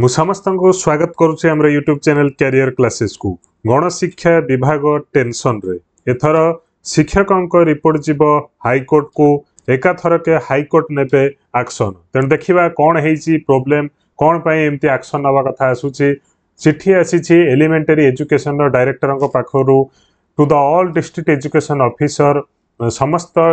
मु समस्त को स्वागत करुचे आम यूट्यूब चैनल कैरियर क्लासेस को गणशिक्षा विभाग टेंशन रे एथर शिक्षक रिपोर्ट जीव हाईकोर्ट को एकाथर के हाईकोर्ट नेबे एक्शन तेणु देखा कौन है प्रोब्लेम कौन पाई एमती एक्शन नवा कथा आसूची चिट्ठी आसी एलिमेंटरी एजुकेशन डायरेक्टर पाखरु to the all district education officer समस्त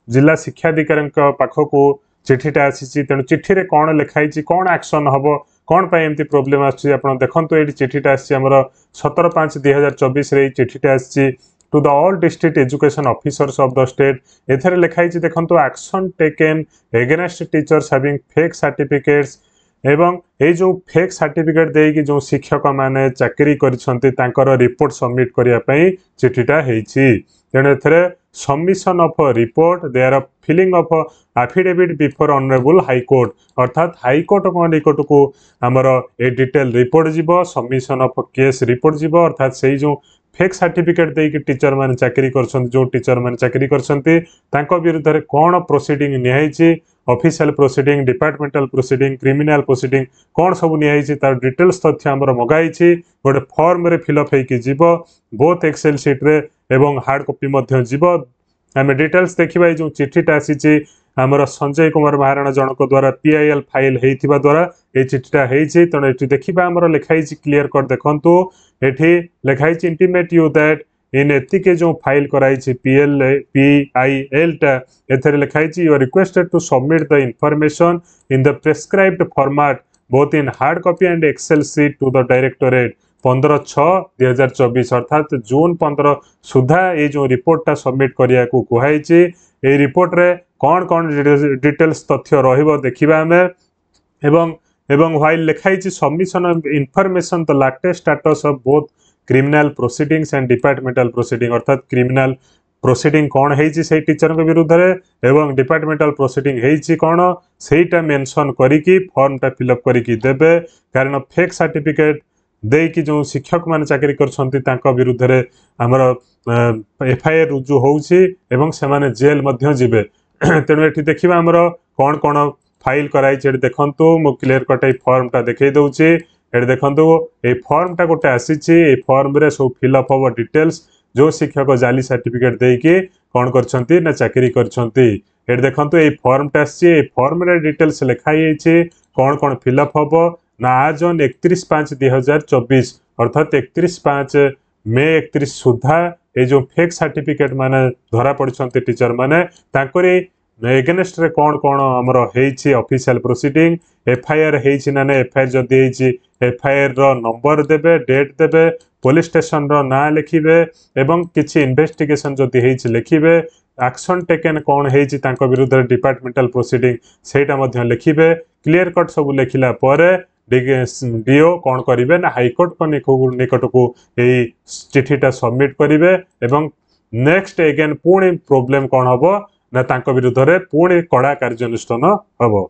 जिला शिक्षाधिकारी पाखक चिठीटा आसी तेणु चिट्ठी रे कौन लिखाई कौन एक्शन हम कौन पाई एमती प्रोब्लेम आसो देखो ये चिठीटा आमर 17/5/2024 रे चिठीटा आसी to the all district education officers of the state एथरे लिखाई देखो action taken against teachers having fake certificates एवं ये जो फेक सर्टिफिकेट देकी जो शिक्षक माने चाकरी कर रिपोर्ट सबमिट करने चिठीटा होती तेणु ए सबमिशन ऑफ रिपोर्ट दे आर filing of affidavit before honourable high court अर्थात हाईकोर्ट निकट को आमर ए डिटेल रिपोर्ट जीव सबमिशन ऑफ केस रिपोर्ट जीव अर्थात से जो फेक सर्टिफिकेट देकी टीचर माने चाकरी कर जो टीचर माने चाकरी कर विरुद्ध में कौन प्रोसीडिंग निहाई official proceeding departmental proceeding criminal proceeding कौन सब निहाई तार डिटेल्स तथ्य आमर मगाई गोटे फॉर्म रे फिलअप होगी जीव बोथ एक्सेल सीट रे एवं हार्ड कॉपी जीव आम डिटेल्स देखा जो चिठीटा आसी आमर संजय कुमार महाराणा जनक द्वारा PIL फाइल होता द्वारा ये चिठीटा होती तेणु ये देखा आमर लिखाई क्लीयर कर देखु ये लिखाई इंटीमेट यू दैट इन एतिक जो फाइल कराई PIL टा एथरे लिखाई you are requested to submit the information in the prescribed format both in hard copy and Excel sheet to the directorate 15/6/2024 अर्थात जून 15 सुधा ये जो रिपोर्टा सबमिट करिया को कुहाई ए रिपोर्ट रे कौन कौन डिटेल्स तथ्य रहिबो देखिबा हमें एवं व्हाइल लिखाई submission of information the latest status of both criminal proceedings and departmental proceeding अर्थात क्रिमिनल प्रोसीडिंग कौन है टीचर के विरुद्ध रे एवं डिपार्टमेंटल प्रोसीडिंग है कौन सेटा मेंशन करिकी फॉर्म टा फिलअप करिकी देबे कारण फेक सर्टिफिकेट देकी जो शिक्षक मान चाकरी कर विरुद्ध में आमर FIR रुजु होने जेल जीवे तेणु ये देखा आमर कौन कौन फाइल कराई देखु मु क्लीयर कट फॉर्मटा देखई दूसरी ये देखो ये फॉर्मटा गोटे आसी फॉर्म रे सब फिलअप हम डिटेल्स जो शिक्षक जाली सर्टिफिकेट देकी कौन कर चाकरी कर देखो ये फॉर्मटा आसी फॉर्म रे डिटेल्स लिखाई कौन कौन फिलअप हम ना आज 31/5/2024 अर्थात 31/5 मे 31 सुधा ये जो फेक सर्टिफिकेट माने धरा पड़ते टीचर माने एगेनेस्ट रे कौन कौन आमर ऑफिशियल प्रोसीडिंग FIR होती ना FIR जदि FIR रो नंबर देबे डेट देबे पुलिस स्टेशन रो ना लिखिबे एवं किछि इन्वेस्टिगेशन जदि लिखिबे एक्शन टेकन कौन है विरुद्ध डिपार्टमेंटल प्रोसीडिंग सेटा मध्य लिखिबे क्लीयर कट सब लिखिला परे DO कौन करेंगे ना हाईकोर्ट को निकट को यही चिठीटा सबमिट करेंगे एवं नेक्स्ट एगेन पुणी प्रोब्लेम कौन हम ना विरुद्ध में पुणी कड़ा कार्यानुष्ठान हम।